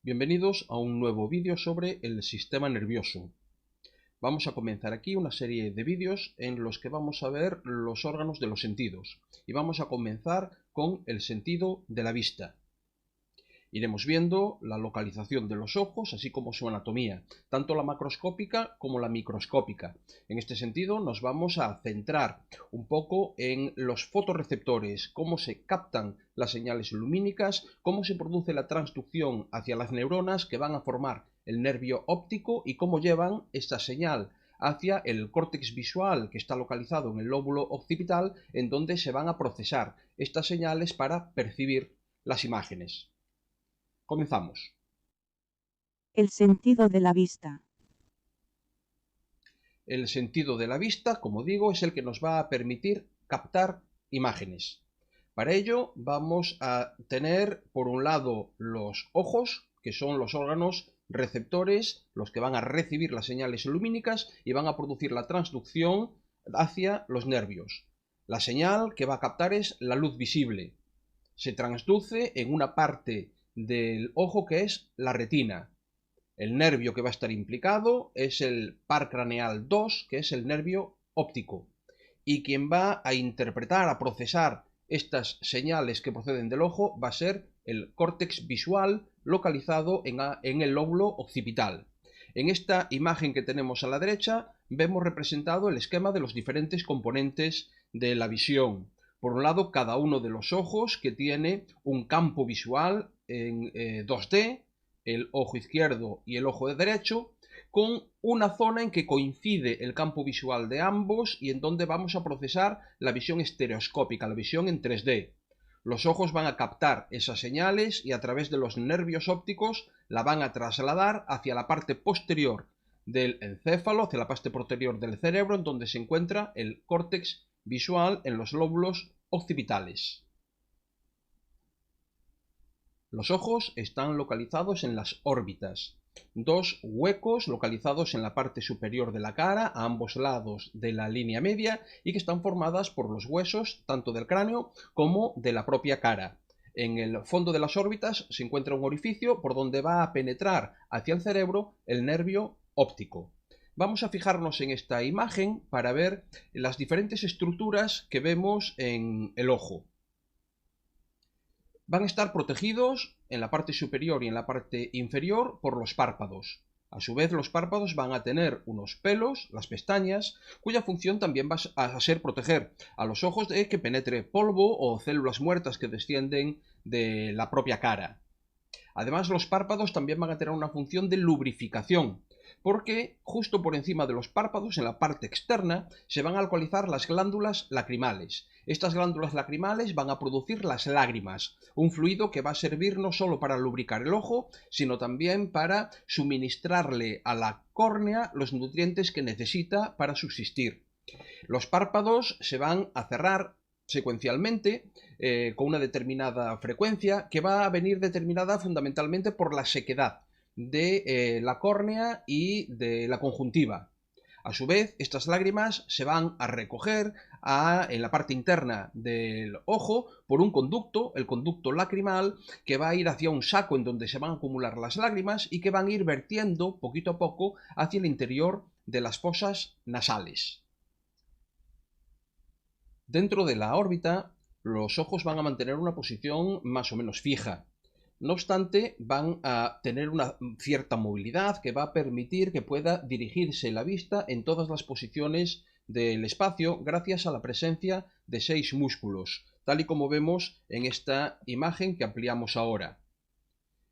Bienvenidos a un nuevo vídeo sobre el sistema nervioso. Vamos a comenzar aquí una serie de vídeos en los que vamos a ver los órganos de los sentidos. Y vamos a comenzar con el sentido de la vista. Iremos viendo la localización de los ojos, así como su anatomía, tanto la macroscópica como la microscópica. En este sentido nos vamos a centrar un poco en los fotorreceptores, cómo se captan las señales lumínicas, cómo se produce la transducción hacia las neuronas que van a formar el nervio óptico y cómo llevan esta señal hacia el córtex visual que está localizado en el lóbulo occipital, en donde se van a procesar estas señales para percibir las imágenes. Comenzamos. El sentido de la vista. El sentido de la vista, como digo, es el que nos va a permitir captar imágenes. Para ello vamos a tener, por un lado, los ojos, que son los órganos receptores, los que van a recibir las señales lumínicas y van a producir la transducción hacia los nervios. La señal que va a captar es la luz visible. Se transduce en una parte del ojo que es la retina. El nervio que va a estar implicado es el par craneal 2, que es el nervio óptico. Y quien va a interpretar, a procesar estas señales que proceden del ojo va a ser el córtex visual localizado en el lóbulo occipital. En esta imagen que tenemos a la derecha vemos representado el esquema de los diferentes componentes de la visión. Por un lado, cada uno de los ojos que tiene un campo visual en 2D, el ojo izquierdo y el ojo derecho, con una zona en que coincide el campo visual de ambos y en donde vamos a procesar la visión estereoscópica, la visión en 3D. Los ojos van a captar esas señales y a través de los nervios ópticos la van a trasladar hacia la parte posterior del encéfalo, hacia la parte posterior del cerebro, en donde se encuentra el córtex visual en los lóbulos occipitales. Los ojos están localizados en las órbitas, dos huecos localizados en la parte superior de la cara, a ambos lados de la línea media, y que están formadas por los huesos tanto del cráneo como de la propia cara. En el fondo de las órbitas se encuentra un orificio por donde va a penetrar hacia el cerebro el nervio óptico. Vamos a fijarnos en esta imagen para ver las diferentes estructuras que vemos en el ojo. Van a estar protegidos en la parte superior y en la parte inferior por los párpados. A su vez, los párpados van a tener unos pelos, las pestañas, cuya función también va a ser proteger a los ojos de que penetre polvo o células muertas que descienden de la propia cara. Además, los párpados también van a tener una función de lubrificación, porque justo por encima de los párpados, en la parte externa, se van a localizar las glándulas lacrimales. Estas glándulas lacrimales van a producir las lágrimas, un fluido que va a servir no solo para lubricar el ojo, sino también para suministrarle a la córnea los nutrientes que necesita para subsistir. Los párpados se van a cerrar secuencialmente con una determinada frecuencia que va a venir determinada fundamentalmente por la sequedad de la córnea y de la conjuntiva. A su vez, estas lágrimas se van a recoger en la parte interna del ojo por un conducto, el conducto lacrimal, que va a ir hacia un saco en donde se van a acumular las lágrimas y que van a ir vertiendo poquito a poco hacia el interior de las fosas nasales. Dentro de la órbita, los ojos van a mantener una posición más o menos fija. No obstante, van a tener una cierta movilidad que va a permitir que pueda dirigirse la vista en todas las posiciones del espacio gracias a la presencia de 6 músculos, tal y como vemos en esta imagen que ampliamos ahora.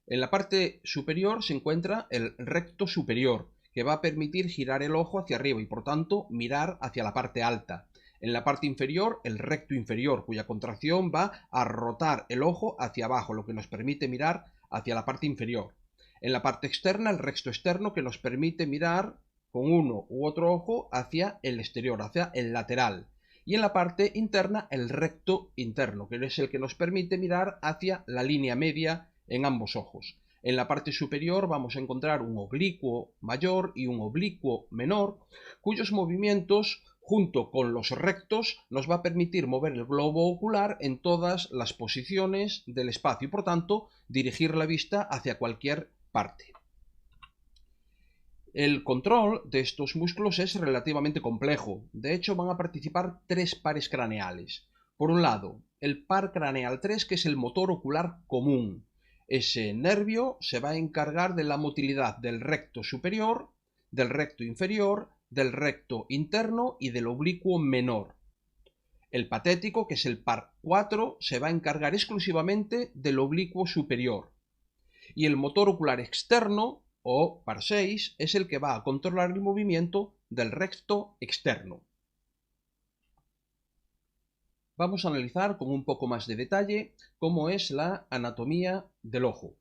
En la parte superior se encuentra el recto superior, que va a permitir girar el ojo hacia arriba y por tanto mirar hacia la parte alta. En la parte inferior, el recto inferior, cuya contracción va a rotar el ojo hacia abajo, lo que nos permite mirar hacia la parte inferior. En la parte externa, el recto externo, que nos permite mirar con uno u otro ojo hacia el exterior, hacia el lateral. Y en la parte interna, el recto interno, que es el que nos permite mirar hacia la línea media en ambos ojos. En la parte superior vamos a encontrar un oblicuo mayor y un oblicuo menor, cuyos movimientos junto con los rectos nos va a permitir mover el globo ocular en todas las posiciones del espacio y por tanto dirigir la vista hacia cualquier parte. El control de estos músculos es relativamente complejo. De hecho, van a participar tres pares craneales. Por un lado, el par craneal 3, que es el motor ocular común. Ese nervio se va a encargar de la motilidad del recto superior, del recto inferior, del recto interno y del oblicuo menor. El patético, que es el par 4, se va a encargar exclusivamente del oblicuo superior. Y el motor ocular externo, o par 6, es el que va a controlar el movimiento del recto externo. Vamos a analizar con un poco más de detalle cómo es la anatomía del ojo.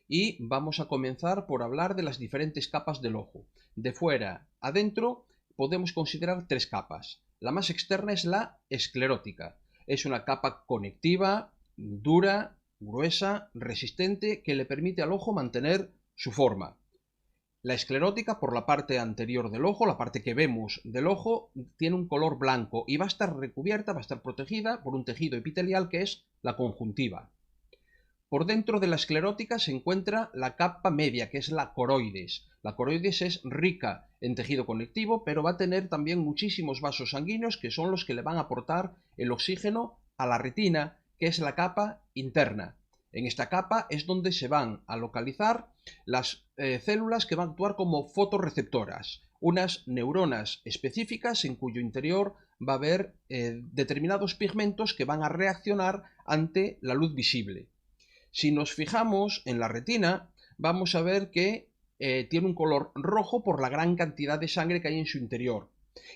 Y vamos a comenzar por hablar de las diferentes capas del ojo. De fuera a dentro podemos considerar tres capas. La más externa es la esclerótica. Es una capa conectiva, dura, gruesa, resistente, que le permite al ojo mantener su forma. La esclerótica, por la parte anterior del ojo, la parte que vemos del ojo, tiene un color blanco y va a estar recubierta, va a estar protegida por un tejido epitelial que es la conjuntiva. Por dentro de la esclerótica se encuentra la capa media, que es la coroides. La coroides es rica en tejido conectivo, pero va a tener también muchísimos vasos sanguíneos que son los que le van a aportar el oxígeno a la retina, que es la capa interna. En esta capa es donde se van a localizar las células que van a actuar como fotorreceptoras, unas neuronas específicas en cuyo interior va a haber determinados pigmentos que van a reaccionar ante la luz visible. Si nos fijamos en la retina, vamos a ver que tiene un color rojo por la gran cantidad de sangre que hay en su interior.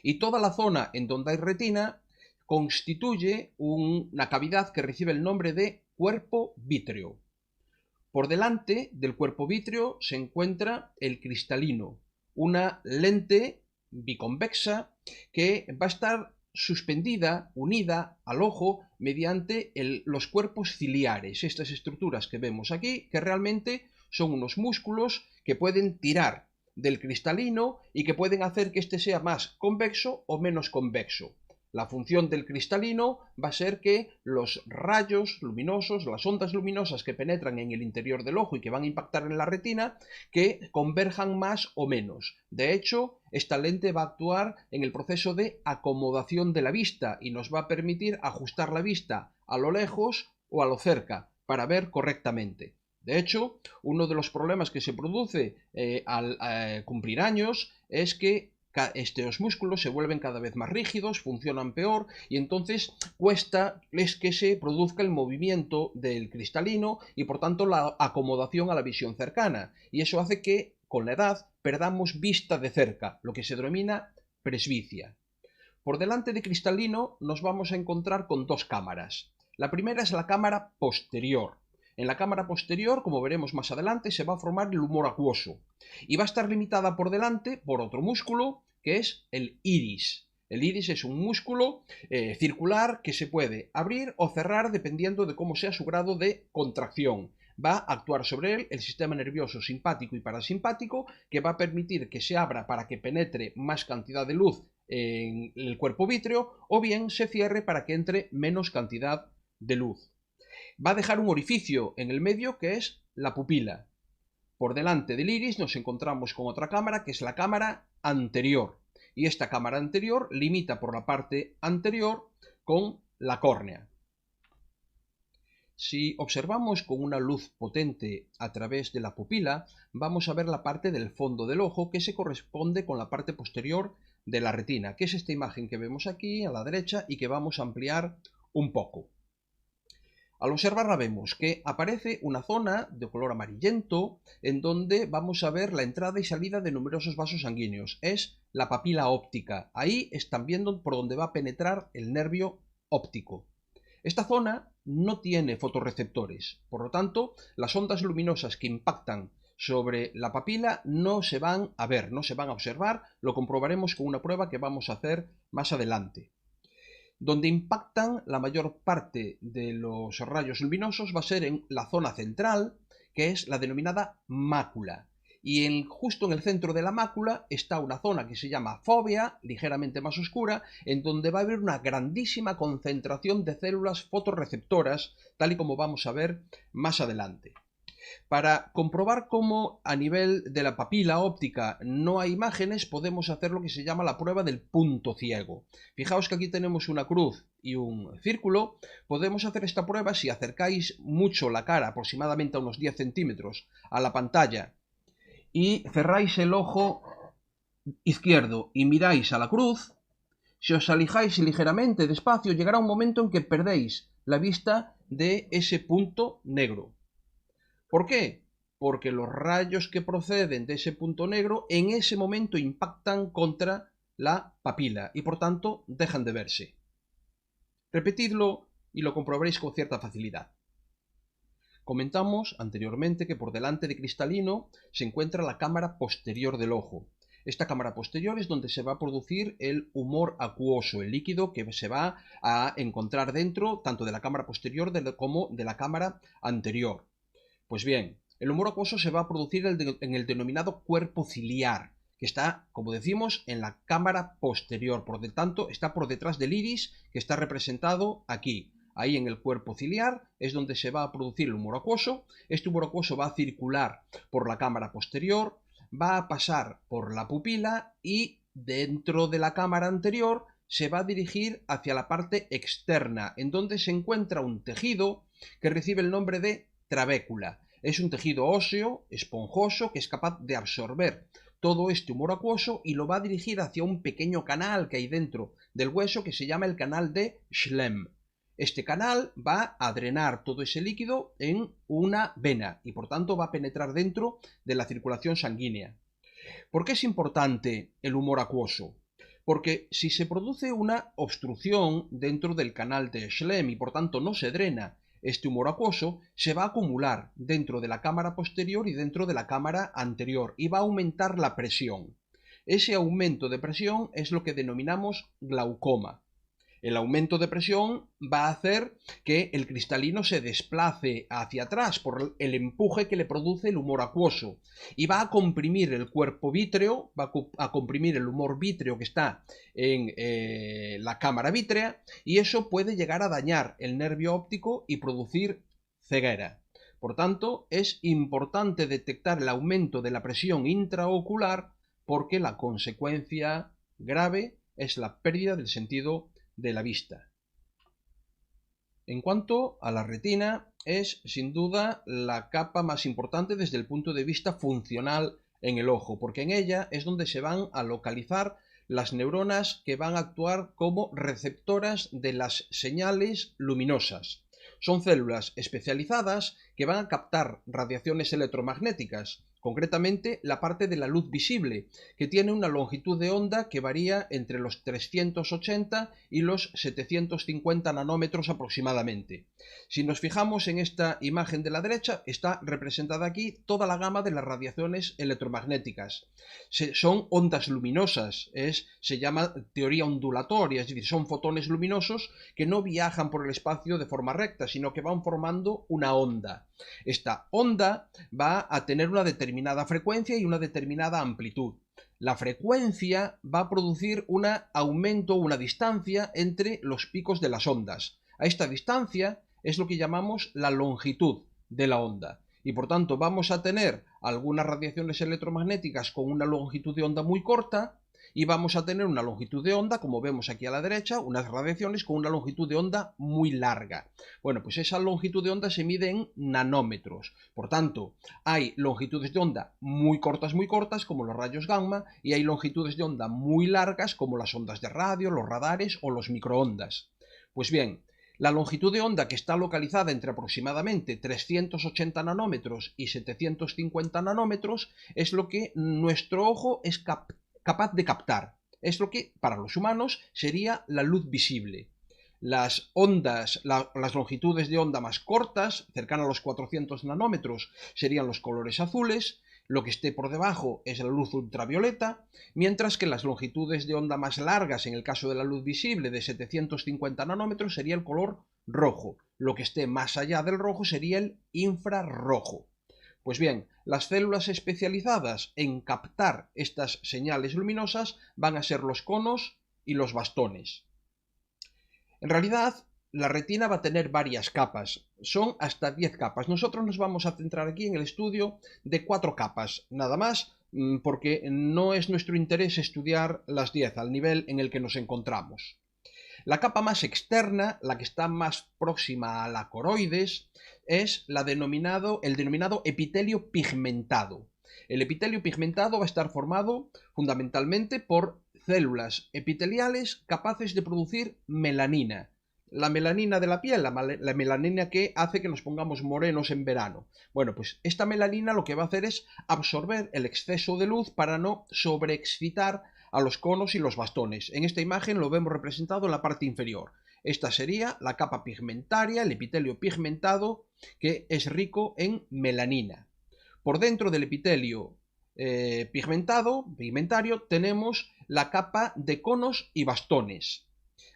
Y toda la zona en donde hay retina constituye una cavidad que recibe el nombre de cuerpo vítreo. Por delante del cuerpo vítreo se encuentra el cristalino, una lente biconvexa que va a estar suspendida, unida al ojo mediante los cuerpos ciliares, estas estructuras que vemos aquí, que realmente son unos músculos que pueden tirar del cristalino y que pueden hacer que éste sea más convexo o menos convexo. La función del cristalino va a ser que los rayos luminosos, las ondas luminosas que penetran en el interior del ojo y que van a impactar en la retina, que converjan más o menos. De hecho, esta lente va a actuar en el proceso de acomodación de la vista y nos va a permitir ajustar la vista a lo lejos o a lo cerca para ver correctamente. De hecho, uno de los problemas que se produce al cumplir años es que estos músculos se vuelven cada vez más rígidos, funcionan peor y entonces cuesta que se produzca el movimiento del cristalino y por tanto la acomodación a la visión cercana. Y eso hace que con la edad perdamos vista de cerca, lo que se denomina presbicia. Por delante de cristalino nos vamos a encontrar con dos cámaras. La primera es la cámara posterior. En la cámara posterior, como veremos más adelante, se va a formar el humor acuoso y va a estar limitada por delante por otro músculo que es el iris. El iris es un músculo circular que se puede abrir o cerrar dependiendo de cómo sea su grado de contracción. Va a actuar sobre él el sistema nervioso simpático y parasimpático, que va a permitir que se abra para que penetre más cantidad de luz en el cuerpo vítreo, o bien se cierre para que entre menos cantidad de luz. Va a dejar un orificio en el medio que es la pupila. Por delante del iris nos encontramos con otra cámara que es la cámara anterior. Y esta cámara anterior limita por la parte anterior con la córnea. Si observamos con una luz potente a través de la pupila, vamos a ver la parte del fondo del ojo que se corresponde con la parte posterior de la retina, que es esta imagen que vemos aquí a la derecha y que vamos a ampliar un poco. Al observarla vemos que aparece una zona de color amarillento en donde vamos a ver la entrada y salida de numerosos vasos sanguíneos. Es la papila óptica. Ahí es también por donde va a penetrar el nervio óptico. Esta zona no tiene fotorreceptores, por lo tanto, las ondas luminosas que impactan sobre la papila no se van a ver, no se van a observar. Lo comprobaremos con una prueba que vamos a hacer más adelante. Donde impactan la mayor parte de los rayos luminosos va a ser en la zona central, que es la denominada mácula. Y justo en el centro de la mácula está una zona que se llama fóvea, ligeramente más oscura, en donde va a haber una grandísima concentración de células fotorreceptoras, tal y como vamos a ver más adelante. Para comprobar cómo a nivel de la papila óptica no hay imágenes, podemos hacer lo que se llama la prueba del punto ciego. Fijaos que aquí tenemos una cruz y un círculo. Podemos hacer esta prueba si acercáis mucho la cara, aproximadamente a unos 10 centímetros, a la pantalla y cerráis el ojo izquierdo y miráis a la cruz. Si os alejáis ligeramente despacio, llegará un momento en que perdéis la vista de ese punto negro. ¿Por qué? Porque los rayos que proceden de ese punto negro en ese momento impactan contra la papila y por tanto dejan de verse. Repetidlo y lo comprobaréis con cierta facilidad. Comentamos anteriormente que por delante de cristalino se encuentra la cámara posterior del ojo. Esta cámara posterior es donde se va a producir el humor acuoso, el líquido que se va a encontrar dentro tanto de la cámara posterior como de la cámara anterior. Pues bien, el humor acuoso se va a producir en el denominado cuerpo ciliar, que está, como decimos, en la cámara posterior. Por lo tanto, está por detrás del iris, que está representado aquí. Ahí en el cuerpo ciliar es donde se va a producir el humor acuoso. Este humor acuoso va a circular por la cámara posterior, va a pasar por la pupila y dentro de la cámara anterior se va a dirigir hacia la parte externa, en donde se encuentra un tejido que recibe el nombre de trabécula. Es un tejido óseo, esponjoso, que es capaz de absorber todo este humor acuoso y lo va a dirigir hacia un pequeño canal que hay dentro del hueso que se llama el canal de Schlemm. Este canal va a drenar todo ese líquido en una vena y por tanto va a penetrar dentro de la circulación sanguínea. ¿Por qué es importante el humor acuoso? Porque si se produce una obstrucción dentro del canal de Schlemm y por tanto no se drena este humor acuoso, se va a acumular dentro de la cámara posterior y dentro de la cámara anterior y va a aumentar la presión. Ese aumento de presión es lo que denominamos glaucoma. El aumento de presión va a hacer que el cristalino se desplace hacia atrás por el empuje que le produce el humor acuoso y va a comprimir el cuerpo vítreo, va a comprimir el humor vítreo que está en la cámara vítrea y eso puede llegar a dañar el nervio óptico y producir ceguera. Por tanto, es importante detectar el aumento de la presión intraocular porque la consecuencia grave es la pérdida del sentido de la vista. En cuanto a la retina, es sin duda la capa más importante desde el punto de vista funcional en el ojo, porque en ella es donde se van a localizar las neuronas que van a actuar como receptoras de las señales luminosas. Son células especializadas que van a captar radiaciones electromagnéticas, concretamente la parte de la luz visible, que tiene una longitud de onda que varía entre los 380 y los 750 nanómetros aproximadamente. Si nos fijamos en esta imagen de la derecha, está representada aquí toda la gama de las radiaciones electromagnéticas. Son ondas luminosas, se llama teoría ondulatoria, es decir, son fotones luminosos que no viajan por el espacio de forma recta, sino que van formando una onda. Esta onda va a tener una determinada frecuencia y una determinada amplitud. La frecuencia va a producir un aumento, una distancia entre los picos de las ondas. A esta distancia es lo que llamamos la longitud de la onda. Y por tanto vamos a tener algunas radiaciones electromagnéticas con una longitud de onda muy corta y vamos a tener una longitud de onda, como vemos aquí a la derecha, unas radiaciones con una longitud de onda muy larga. Bueno, pues esa longitud de onda se mide en nanómetros. Por tanto, hay longitudes de onda muy cortas, como los rayos gamma, y hay longitudes de onda muy largas, como las ondas de radio, los radares o los microondas. Pues bien, la longitud de onda que está localizada entre aproximadamente 380 nanómetros y 750 nanómetros es lo que nuestro ojo es capaz de captar. Es lo que para los humanos sería la luz visible. Las ondas, las longitudes de onda más cortas, cercanas a los 400 nanómetros, serían los colores azules. Lo que esté por debajo es la luz ultravioleta, mientras que las longitudes de onda más largas, en el caso de la luz visible de 750 nanómetros, sería el color rojo. Lo que esté más allá del rojo sería el infrarrojo. Pues bien, las células especializadas en captar estas señales luminosas van a ser los conos y los bastones. En realidad, la retina va a tener varias capas, son hasta 10 capas. Nosotros nos vamos a centrar aquí en el estudio de 4 capas, nada más, porque no es nuestro interés estudiar las 10 al nivel en el que nos encontramos. La capa más externa, la que está más próxima a la coroides, es el denominado epitelio pigmentado. El epitelio pigmentado va a estar formado fundamentalmente por células epiteliales capaces de producir melanina. La melanina de la piel, la melanina que hace que nos pongamos morenos en verano. Bueno, pues esta melanina lo que va a hacer es absorber el exceso de luz para no sobreexcitar a los conos y los bastones. En esta imagen lo vemos representado en la parte inferior. Esta sería la capa pigmentaria, el epitelio pigmentado, que es rico en melanina. Por dentro del epitelio pigmentario, tenemos la capa de conos y bastones.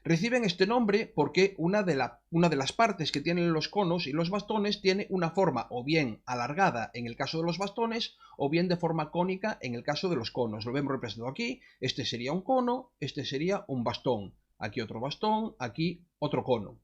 Reciben este nombre porque una de las partes que tienen los conos y los bastones tiene una forma o bien alargada en el caso de los bastones o bien de forma cónica en el caso de los conos. Lo vemos representado aquí. Este sería un cono, este sería un bastón. Aquí otro bastón, aquí otro cono.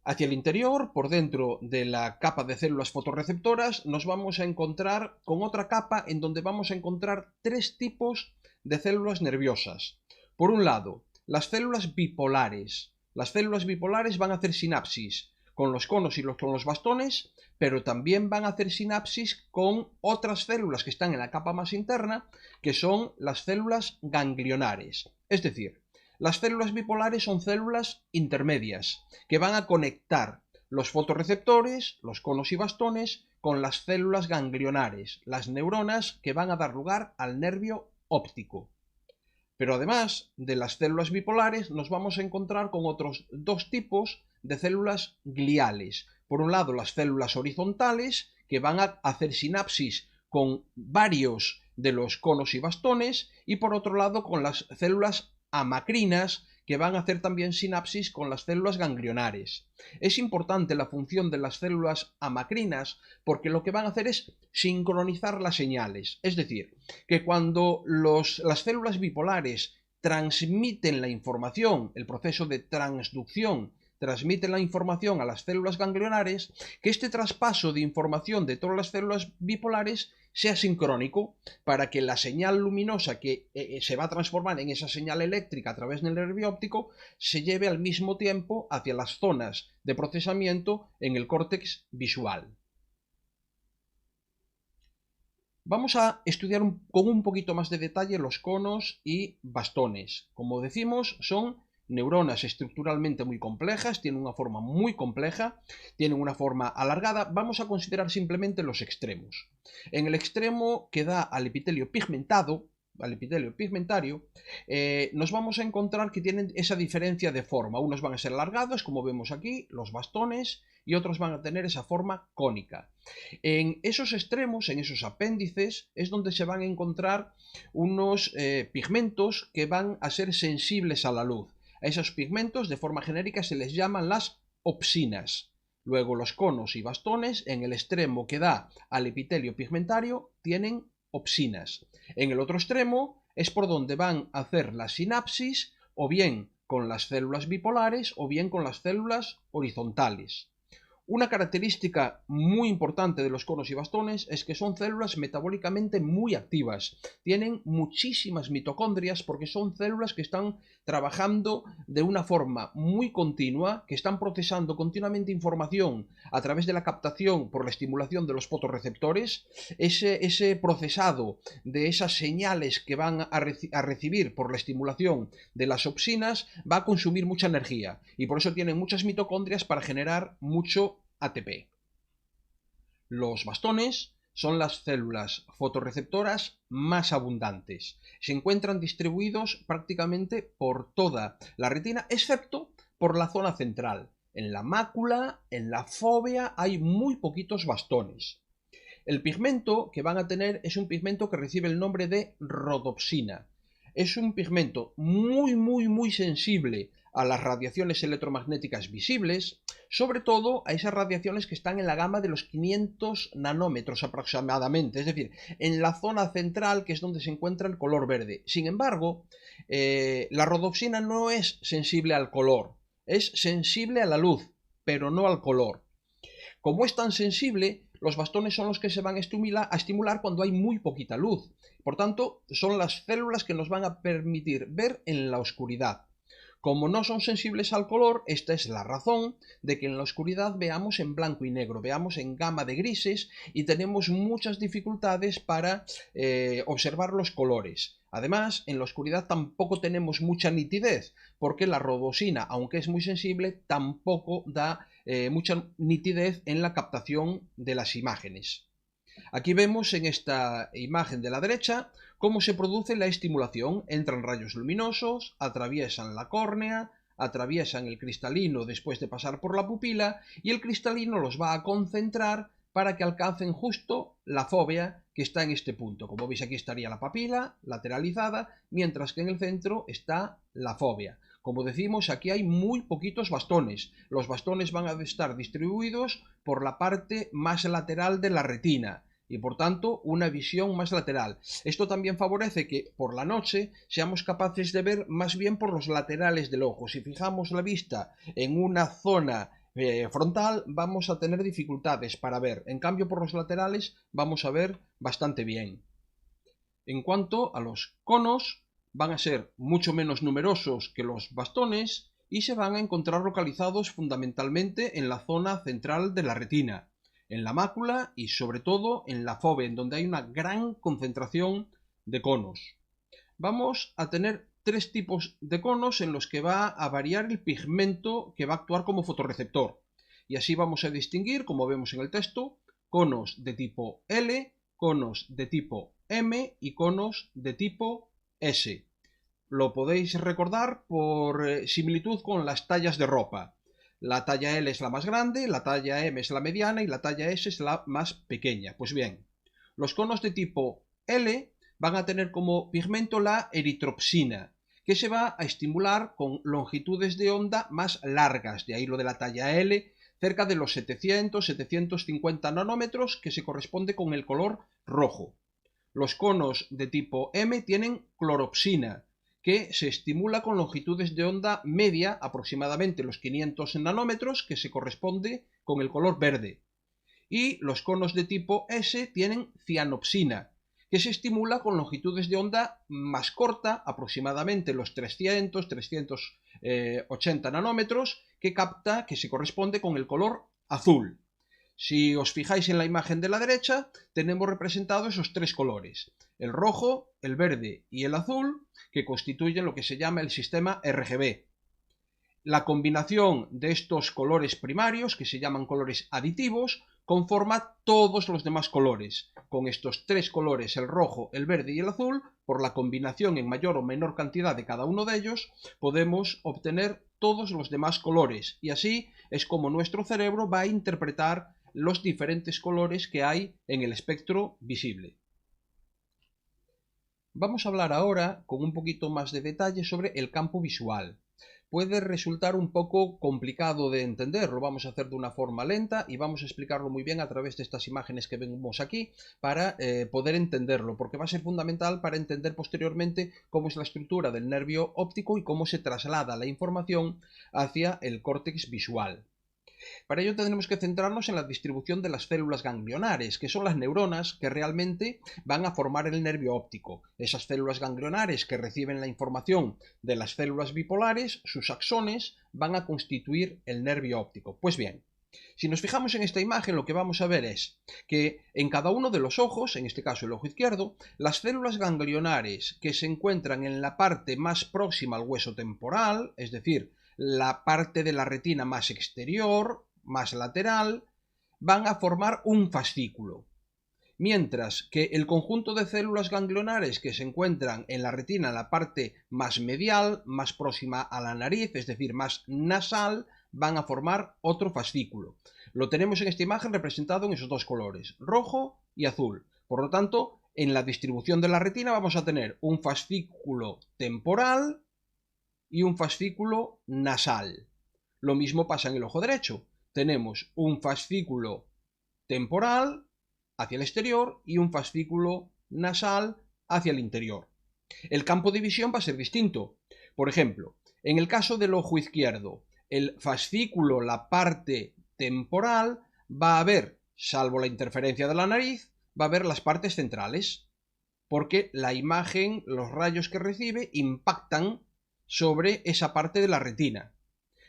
Hacia el interior, por dentro de la capa de células fotorreceptoras, nos vamos a encontrar con otra capa en donde vamos a encontrar 3 tipos de células nerviosas. Por un lado, las células bipolares. Las células bipolares van a hacer sinapsis con los conos y con los bastones, pero también van a hacer sinapsis con otras células que están en la capa más interna, que son las células ganglionares. Es decir, las células bipolares son células intermedias que van a conectar los fotorreceptores, los conos y bastones, con las células ganglionares, las neuronas que van a dar lugar al nervio óptico. Pero además de las células bipolares nos vamos a encontrar con otros 2 tipos de células gliales. Por un lado, las células horizontales, que van a hacer sinapsis con varios de los conos y bastones, y por otro lado con las células amacrinas, que van a hacer también sinapsis con las células ganglionares. Es importante la función de las células amacrinas porque lo que van a hacer es sincronizar las señales. Es decir, que cuando las células bipolares transmiten la información, el proceso de transducción, transmiten la información a las células ganglionares, que este traspaso de información de todas las células bipolares sea sincrónico, para que la señal luminosa que se va a transformar en esa señal eléctrica a través del nervio óptico se lleve al mismo tiempo hacia las zonas de procesamiento en el córtex visual. Vamos a estudiar con un poquito más de detalle los conos y bastones. Como decimos, son neuronas estructuralmente muy complejas, tienen una forma muy compleja, tienen una forma alargada. Vamos a considerar simplemente los extremos. En el extremo que da al epitelio pigmentado, al epitelio pigmentario, nos vamos a encontrar que tienen esa diferencia de forma. Unos van a ser alargados, como vemos aquí, los bastones, y otros van a tener esa forma cónica. En esos extremos, en esos apéndices, es donde se van a encontrar unos pigmentos que van a ser sensibles a la luz. A esos pigmentos, de forma genérica, se les llaman las opsinas. Luego, los conos y bastones, en el extremo que da al epitelio pigmentario, tienen opsinas. En el otro extremo es por donde van a hacer la sinapsis, o bien con las células bipolares, o bien con las células horizontales. Una característica muy importante de los conos y bastones es que son células metabólicamente muy activas. Tienen muchísimas mitocondrias porque son células que están trabajando de una forma muy continua, que están procesando continuamente información a través de la captación por la estimulación de los fotorreceptores. Ese procesado de esas señales que van a recibir por la estimulación de las opsinas va a consumir mucha energía y por eso tienen muchas mitocondrias para generar mucho ATP. Los bastones son las células fotorreceptoras más abundantes. Se encuentran distribuidos prácticamente por toda la retina, excepto por la zona central. En la mácula, en la fóvea, hay muy poquitos bastones. El pigmento que van a tener es un pigmento que recibe el nombre de rodopsina. Es un pigmento muy sensible a las radiaciones electromagnéticas visibles, sobre todo a esas radiaciones que están en la gama de los 500 nanómetros aproximadamente, es decir, en la zona central, que es donde se encuentra el color verde. Sin embargo, la rodopsina no es sensible al color. es sensible a la luz, pero no al color. Como es tan sensible, los bastones son los que se van a estimular cuando hay muy poquita luz. Por tanto, son las células que nos van a permitir ver en la oscuridad. Como no son sensibles al color, esta es la razón de que en la oscuridad veamos en blanco y negro, veamos en gama de grises y tenemos muchas dificultades para observar los colores. Además, en la oscuridad tampoco tenemos mucha nitidez, porque la rodosina, aunque es muy sensible, tampoco da mucha nitidez en la captación de las imágenes. Aquí vemos en esta imagen de la derecha cómo se produce la estimulación. Entran rayos luminosos, atraviesan la córnea, atraviesan el cristalino después de pasar por la pupila y el cristalino los va a concentrar para que alcancen justo la fóvea que está en este punto. Como veis, aquí estaría la papila lateralizada, mientras que en el centro está la fóvea. Como decimos, aquí hay muy poquitos bastones. Los bastones van a estar distribuidos por la parte más lateral de la retina y por tanto una visión más lateral. Esto también favorece que por la noche seamos capaces de ver más bien por los laterales del ojo. Si fijamos la vista en una zona frontal, vamos a tener dificultades para ver. En cambio, por los laterales vamos a ver bastante bien. En cuanto a los conos, van a ser mucho menos numerosos que los bastones y se van a encontrar localizados fundamentalmente en la zona central de la retina, en la mácula y sobre todo en la fóvea, en donde hay una gran concentración de conos. Vamos a tener tres tipos de conos en los que va a variar el pigmento que va a actuar como fotorreceptor. Y así vamos a distinguir, como vemos en el texto, conos de tipo L, conos de tipo M y conos de tipo S. Lo podéis recordar por similitud con las tallas de ropa. La talla L es la más grande, la talla M es la mediana y la talla S es la más pequeña. Pues bien, los conos de tipo L van a tener como pigmento la eritropsina, que se va a estimular con longitudes de onda más largas, de ahí lo de la talla L, cerca de los 700-750 nanómetros, que se corresponde con el color rojo. Los conos de tipo M tienen cloropsina, que se estimula con longitudes de onda media, aproximadamente los 500 nanómetros, que se corresponde con el color verde. Y los conos de tipo S tienen cianopsina, que se estimula con longitudes de onda más corta, aproximadamente los 300-380 nanómetros, que se corresponde con el color azul. Si os fijáis en la imagen de la derecha, tenemos representados esos tres colores, el rojo, el verde y el azul, que constituyen lo que se llama el sistema RGB. La combinación de estos colores primarios, que se llaman colores aditivos, conforma todos los demás colores. Con estos tres colores, el rojo, el verde y el azul, por la combinación en mayor o menor cantidad de cada uno de ellos, podemos obtener todos los demás colores. Y así es como nuestro cerebro va a interpretar los diferentes colores que hay en el espectro visible. Vamos a hablar ahora con un poquito más de detalle sobre el campo visual. Puede resultar un poco complicado de entender, lo vamos a hacer de una forma lenta y vamos a explicarlo muy bien a través de estas imágenes que vemos aquí para poder entenderlo, porque va a ser fundamental para entender posteriormente cómo es la estructura del nervio óptico y cómo se traslada la información hacia el córtex visual. Para ello tendremos que centrarnos en la distribución de las células ganglionares, que son las neuronas que realmente van a formar el nervio óptico. Esas células ganglionares que reciben la información de las células bipolares, sus axones, van a constituir el nervio óptico. Pues bien, si nos fijamos en esta imagen, lo que vamos a ver es que en cada uno de los ojos, en este caso el ojo izquierdo, las células ganglionares que se encuentran en la parte más próxima al hueso temporal, es decir, la parte de la retina más exterior, más lateral, van a formar un fascículo. Mientras que el conjunto de células ganglionares que se encuentran en la retina, en la parte más medial, más próxima a la nariz, es decir, más nasal, van a formar otro fascículo. Lo tenemos en esta imagen representado en esos dos colores, rojo y azul. Por lo tanto, en la distribución de la retina vamos a tener un fascículo temporal y un fascículo nasal. Lo mismo pasa en el ojo derecho. Tenemos un fascículo temporal hacia el exterior y un fascículo nasal hacia el interior. El campo de visión va a ser distinto. Por ejemplo, en el caso del ojo izquierdo, el fascículo, la parte temporal, va a ver, salvo la interferencia de la nariz, va a ver las partes centrales, porque la imagen, los rayos que recibe, impactan sobre esa parte de la retina.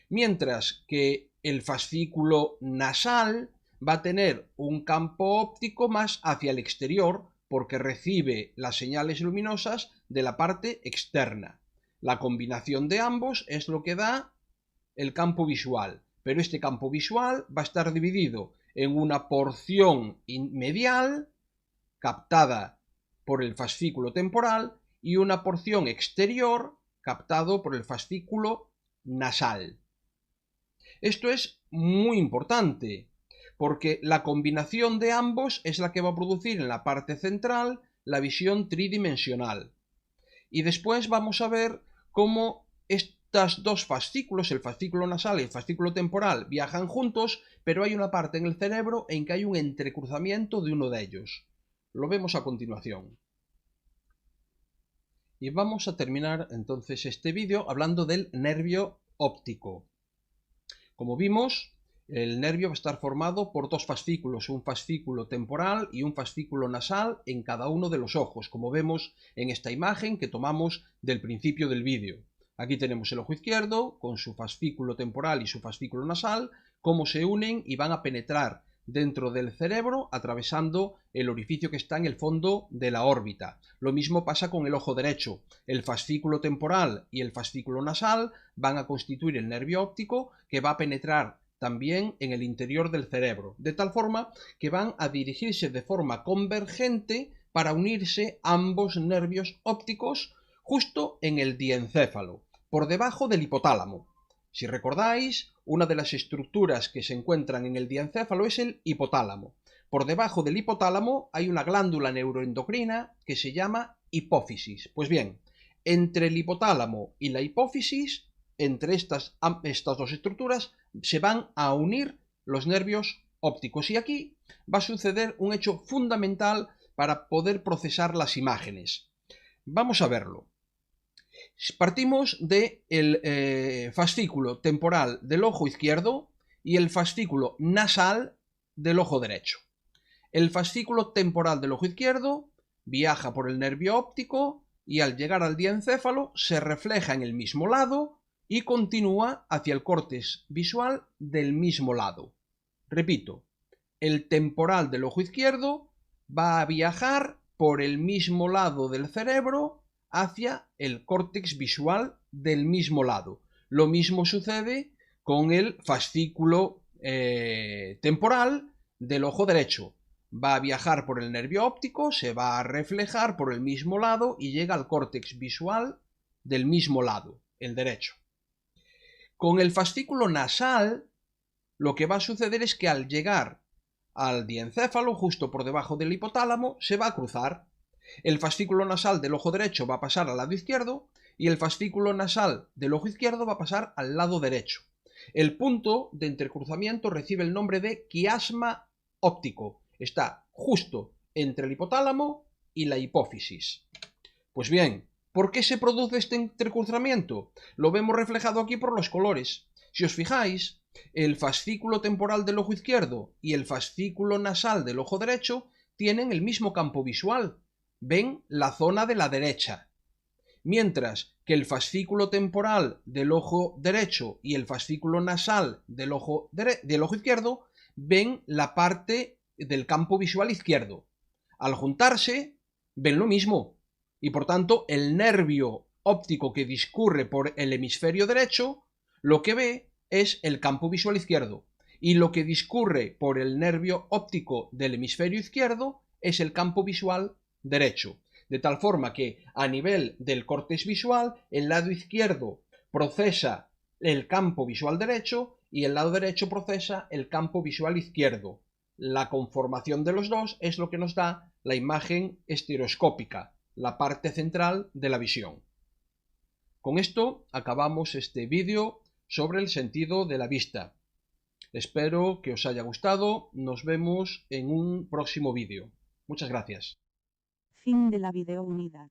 Mientras que el fascículo nasal va a tener un campo óptico más hacia el exterior, porque recibe las señales luminosas de la parte externa. La combinación de ambos es lo que da el campo visual, pero este campo visual va a estar dividido en una porción medial captada por el fascículo temporal y una porción exterior captado por el fascículo nasal. Esto es muy importante porque la combinación de ambos es la que va a producir en la parte central la visión tridimensional. Y después vamos a ver cómo estos dos fascículos, el fascículo nasal y el fascículo temporal, viajan juntos, pero hay una parte en el cerebro en que hay un entrecruzamiento de uno de ellos. Lo vemos a continuación. Y vamos a terminar entonces este vídeo hablando del nervio óptico. Como vimos, el nervio va a estar formado por dos fascículos, un fascículo temporal y un fascículo nasal en cada uno de los ojos, como vemos en esta imagen que tomamos del principio del vídeo. Aquí tenemos el ojo izquierdo con su fascículo temporal y su fascículo nasal, cómo se unen y van a penetrar dentro del cerebro atravesando el orificio que está en el fondo de la órbita. Lo mismo pasa con el ojo derecho. El fascículo temporal y el fascículo nasal van a constituir el nervio óptico que va a penetrar también en el interior del cerebro, de tal forma que van a dirigirse de forma convergente para unirse ambos nervios ópticos justo en el diencéfalo, por debajo del hipotálamo. Si recordáis, una de las estructuras que se encuentran en el diencéfalo es el hipotálamo. Por debajo del hipotálamo hay una glándula neuroendocrina que se llama hipófisis. Pues bien, entre el hipotálamo y la hipófisis, entre estas dos estructuras, se van a unir los nervios ópticos. Y aquí va a suceder un hecho fundamental para poder procesar las imágenes. Vamos a verlo. Partimos del fascículo temporal del ojo izquierdo y el fascículo nasal del ojo derecho. El fascículo temporal del ojo izquierdo viaja por el nervio óptico y al llegar al diencéfalo se refleja en el mismo lado y continúa hacia el córtex visual del mismo lado. Repito, el temporal del ojo izquierdo va a viajar por el mismo lado del cerebro hacia el córtex visual del mismo lado. Lo mismo sucede con el fascículo temporal del ojo derecho. Va a viajar por el nervio óptico, se va a reflejar por el mismo lado y llega al córtex visual del mismo lado, el derecho. Con el fascículo nasal, lo que va a suceder es que al llegar al diencéfalo, justo por debajo del hipotálamo, se va a cruzar. El fascículo nasal del ojo derecho va a pasar al lado izquierdo y el fascículo nasal del ojo izquierdo va a pasar al lado derecho. El punto de entrecruzamiento recibe el nombre de quiasma óptico. Está justo entre el hipotálamo y la hipófisis. Pues bien, ¿por qué se produce este entrecruzamiento? Lo vemos reflejado aquí por los colores. Si os fijáis, el fascículo temporal del ojo izquierdo y el fascículo nasal del ojo derecho tienen el mismo campo visual. Ven la zona de la derecha. Mientras que el fascículo temporal del ojo derecho y el fascículo nasal del ojo izquierdo ven la parte del campo visual izquierdo. Al juntarse, ven lo mismo. Y por tanto, el nervio óptico que discurre por el hemisferio derecho, lo que ve es el campo visual izquierdo. Y lo que discurre por el nervio óptico del hemisferio izquierdo es el campo visual derecho. De tal forma que a nivel del córtex visual, el lado izquierdo procesa el campo visual derecho y el lado derecho procesa el campo visual izquierdo. La conformación de los dos es lo que nos da la imagen estereoscópica, la parte central de la visión. Con esto acabamos este vídeo sobre el sentido de la vista. Espero que os haya gustado. Nos vemos en un próximo vídeo. Muchas gracias. Fin de la videounidad.